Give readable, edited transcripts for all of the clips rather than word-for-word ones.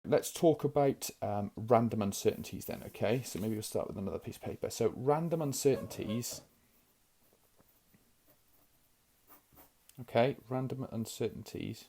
Let's talk about random uncertainties then, okay? So maybe we'll start with another piece of paper. So random uncertainties, okay, random uncertainties,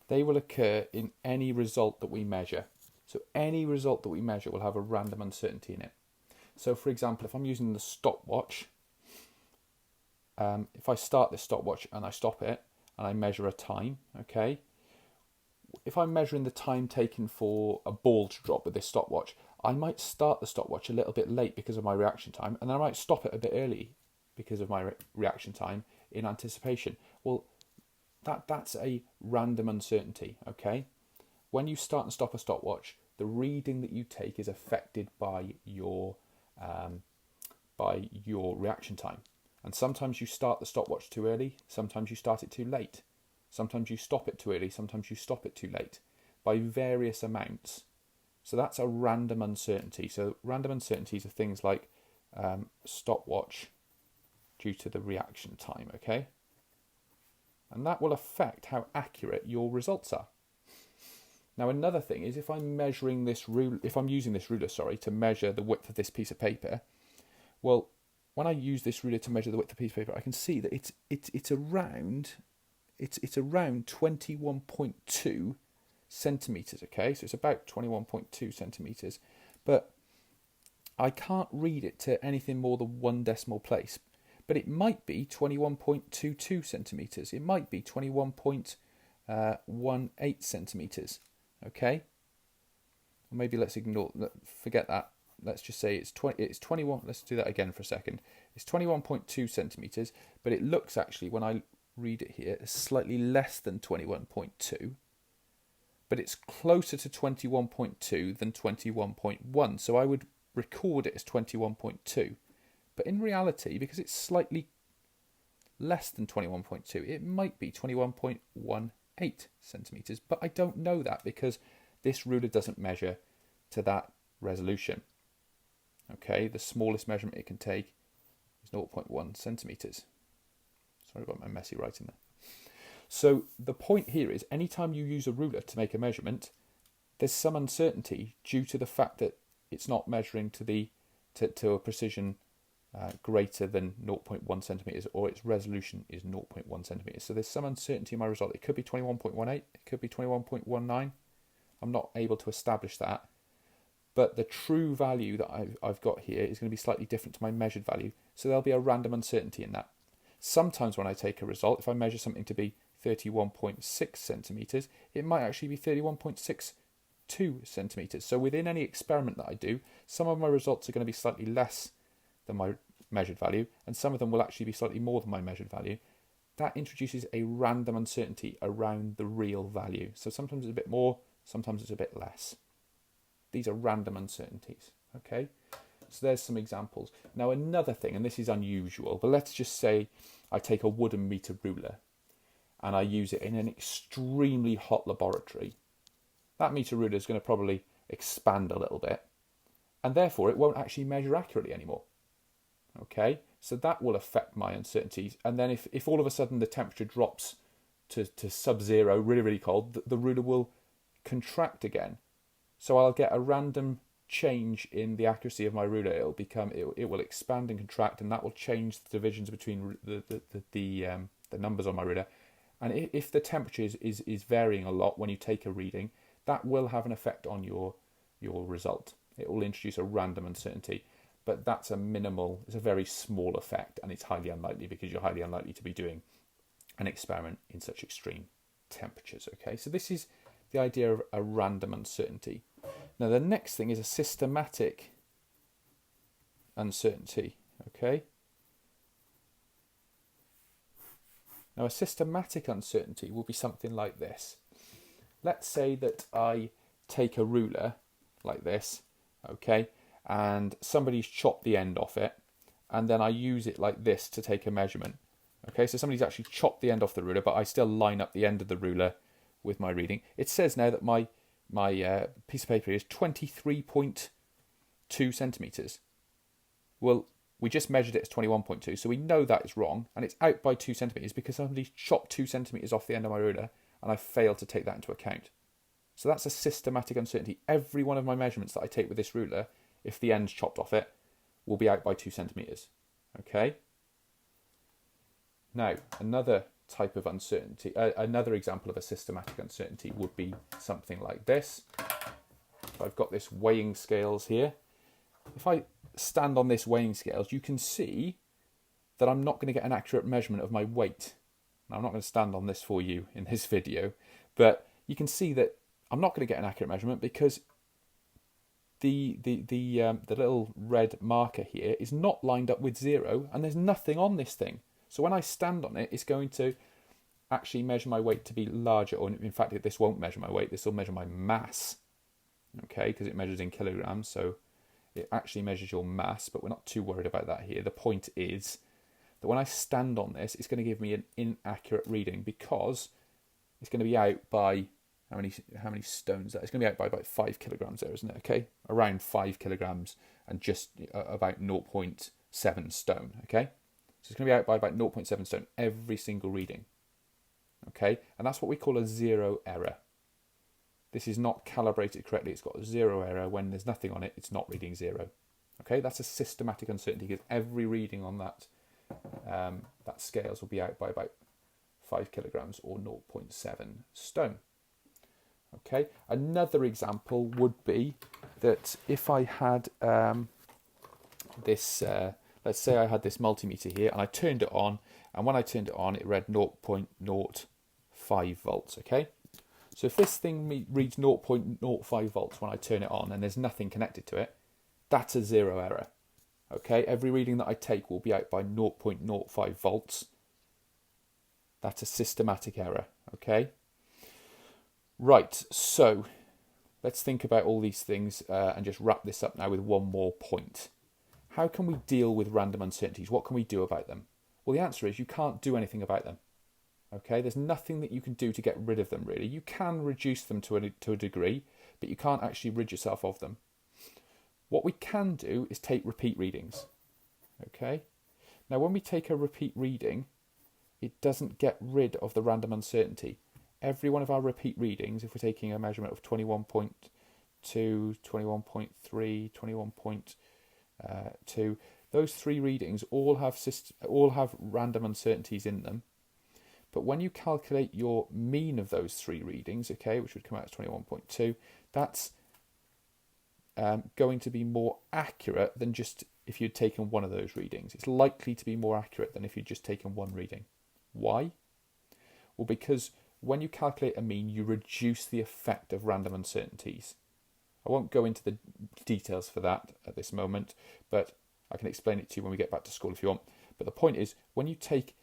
they will occur in any result that we measure. So any result that we measure will have a random uncertainty in it. So for example, if I'm using the stopwatch, if I start this stopwatch and I stop it and I measure a time, okay, if I'm measuring the time taken for a ball to drop with this stopwatch, I might start the stopwatch a little bit late because of my reaction time, and then I might stop it a bit early because of my reaction time in anticipation. Well, that's a random uncertainty, okay? When you start and stop a stopwatch, the reading that you take is affected by your reaction time. And sometimes you start the stopwatch too early, sometimes you start it too late. Sometimes you stop it too early, sometimes you stop it too late, by various amounts. So that's a random uncertainty. So random uncertainties are things like stopwatch due to the reaction time, okay? And that will affect how accurate your results are. Now another thing is if I'm measuring this ruler, if I'm using this ruler, to measure the width of this piece of paper, well, when I use this ruler to measure the width of the piece of paper, I can see that it's around 21.2 centimeters, okay? So it's about 21.2 centimeters, but I can't read it to anything more than one decimal place. But it might be 21.22 centimeters. It might be 21.18 centimeters, okay? Or maybe let's forget that. Let's just say it's 21. Let's do that again for a second. It's 21.2 centimeters, but it looks actually, when I read it here, slightly less than 21.2, but it's closer to 21.2 than 21.1. So I would record it as 21.2. But in reality, because it's slightly less than 21.2, it might be 21.18 centimeters. But I don't know that because this ruler doesn't measure to that resolution. Okay, the smallest measurement it can take is 0.1 centimeters. Sorry about my messy writing there. So the point here is anytime you use a ruler to make a measurement, there's some uncertainty due to the fact that it's not measuring to a precision greater than 0.1 centimeters, or its resolution is 0.1 centimeters. So there's some uncertainty in my result. It could be 21.18, it could be 21.19. I'm not able to establish that. But the true value that I've got here is going to be slightly different to my measured value. So there'll be a random uncertainty in that. Sometimes when I take a result, if I measure something to be 31.6 centimeters, it might actually be 31.62 centimeters. So within any experiment that I do, some of my results are going to be slightly less than my measured value, and some of them will actually be slightly more than my measured value. That introduces a random uncertainty around the real value. So sometimes it's a bit more, sometimes it's a bit less. These are random uncertainties, okay? So there's some examples. Now another thing, and this is unusual, but let's just say I take a wooden meter ruler and I use it in an extremely hot laboratory. That meter ruler is going to probably expand a little bit, and therefore it won't actually measure accurately anymore. Okay, so that will affect my uncertainties. And then if all of a sudden the temperature drops to sub-zero, really, really cold, the ruler will contract again. So I'll get a random change in the accuracy of my ruler. It will expand and contract, and that will change the divisions between the numbers on my ruler. And if the temperature is varying a lot when you take a reading, that will have an effect on your result. It will introduce a random uncertainty. But that's it's a very small effect, and it's highly unlikely because you're highly unlikely to be doing an experiment in such extreme temperatures. Okay, so this is the idea of a random uncertainty. Now the next thing is a systematic uncertainty. Okay. Now a systematic uncertainty will be something like this. Let's say that I take a ruler like this, okay, and somebody's chopped the end off it, and then I use it like this to take a measurement. Okay, so somebody's actually chopped the end off the ruler, but I still line up the end of the ruler with my reading. It says now that my piece of paper is 23.2 centimeters. Well, we just measured it as 21.2, so we know that is wrong, and it's out by 2 centimeters because somebody's chopped 2 centimeters off the end of my ruler, and I fail to take that into account. So that's a systematic uncertainty. Every one of my measurements that I take with this ruler, if the end's chopped off it, will be out by 2 centimetres. Okay? Now, another type of uncertainty, another example of a systematic uncertainty would be something like this. So I've got this weighing scales here. If I stand on this weighing scales, you can see that I'm not going to get an accurate measurement of my weight. Now, I'm not going to stand on this for you in this video, but you can see that I'm not going to get an accurate measurement because the little red marker here is not lined up with 0, and there's nothing on this thing. So when I stand on it, it's going to actually measure my weight to be larger, or in fact, this won't measure my weight, this will measure my mass, okay, because it measures in kilograms, so it actually measures your mass, but we're not too worried about that here. The point is that when I stand on this, it's going to give me an inaccurate reading because it's going to be out by, how many stones that? It's going to be out by about 5 kilograms there, isn't it? Okay, around 5 kilograms and just about 0.7 stone, okay? So it's going to be out by about 0.7 stone every single reading, okay? And that's what we call a zero error. This is not calibrated correctly. It's got a 0 error. When there's nothing on it, it's not reading 0. Okay, that's a systematic uncertainty because every reading on that scales will be out by about 5 kilograms or 0.7 stone. Okay, another example would be that if I had this, let's say I had this multimeter here and I turned it on, and when I turned it on, it read 0.05 volts, okay? So if this thing reads 0.05 volts when I turn it on and there's nothing connected to it, that's a 0 error. Okay, every reading that I take will be out by 0.05 volts. That's a systematic error, okay? Right, so let's think about all these things and just wrap this up now with one more point. How can we deal with random uncertainties? What can we do about them? Well, the answer is you can't do anything about them. Okay, there's nothing that you can do to get rid of them, really. You can reduce them to a degree, but you can't actually rid yourself of them. What we can do is take repeat readings. Okay, now when we take a repeat reading, it doesn't get rid of the random uncertainty. Every one of our repeat readings, if we're taking a measurement of 21.2, 21.3, 21.2, those 3 readings all have random uncertainties in them. But when you calculate your mean of those 3 readings, okay, which would come out as 21.2, that's going to be more accurate than just if you'd taken one of those readings. It's likely to be more accurate than if you'd just taken one reading. Why? Well, because when you calculate a mean, you reduce the effect of random uncertainties. I won't go into the details for that at this moment, but I can explain it to you when we get back to school if you want. But the point is, when you take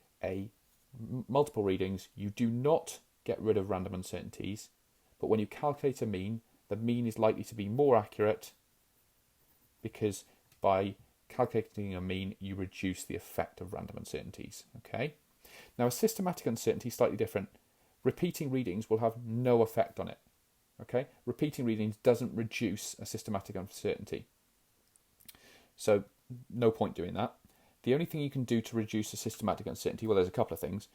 multiple readings, you do not get rid of random uncertainties, but when you calculate a mean, the mean is likely to be more accurate because by calculating a mean, you reduce the effect of random uncertainties. Okay. Now, a systematic uncertainty is slightly different. Repeating readings will have no effect on it. Okay. Repeating readings doesn't reduce a systematic uncertainty. So no point doing that. The only thing you can do to reduce a systematic uncertainty, well, there's a couple of things.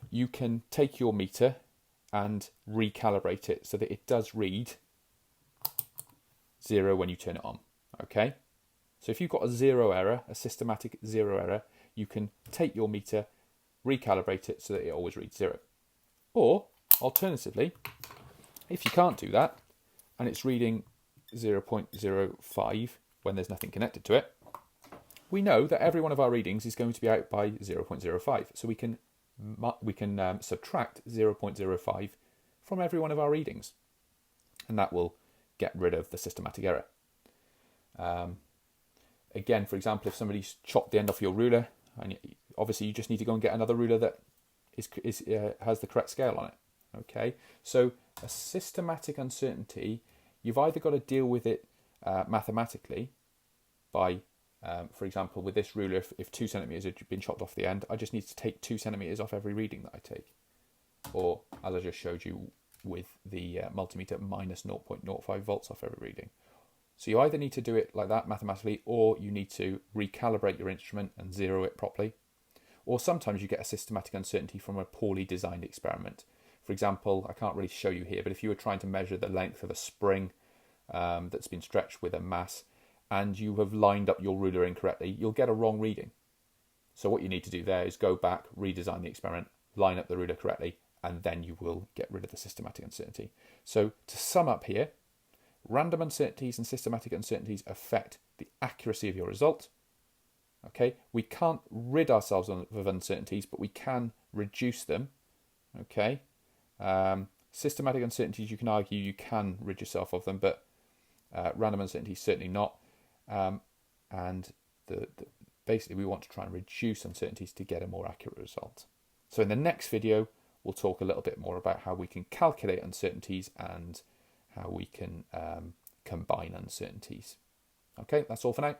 You can take your meter and recalibrate it so that it does read 0 when you turn it on. Okay? So if you've got a 0 error, a systematic 0 error, you can take your meter, recalibrate it so that it always reads 0. Or, alternatively, if you can't do that, and it's reading 0.05 when there's nothing connected to it, we know that every one of our readings is going to be out by 0.05. So we can subtract 0.05 from every one of our readings. And that will get rid of the systematic error. Again, for example, if somebody's chopped the end off your ruler, and obviously you just need to go and get another ruler that has the correct scale on it. Okay, so a systematic uncertainty, you've either got to deal with it mathematically by, for example, with this ruler, if 2 centimetres had been chopped off the end, I just need to take 2 centimetres off every reading that I take. Or, as I just showed you with the multimeter, minus 0.05 volts off every reading. So you either need to do it like that mathematically, or you need to recalibrate your instrument and zero it properly. Or sometimes you get a systematic uncertainty from a poorly designed experiment. For example, I can't really show you here, but if you were trying to measure the length of a spring that's been stretched with a mass, and you have lined up your ruler incorrectly, you'll get a wrong reading. So what you need to do there is go back, redesign the experiment, line up the ruler correctly, and then you will get rid of the systematic uncertainty. So to sum up here, random uncertainties and systematic uncertainties affect the accuracy of your result. Okay, we can't rid ourselves of uncertainties, but we can reduce them. Okay, systematic uncertainties, you can argue you can rid yourself of them, but random uncertainties certainly not. And basically we want to try and reduce uncertainties to get a more accurate result. So in the next video, we'll talk a little bit more about how we can calculate uncertainties and how we can combine uncertainties. Okay, that's all for now.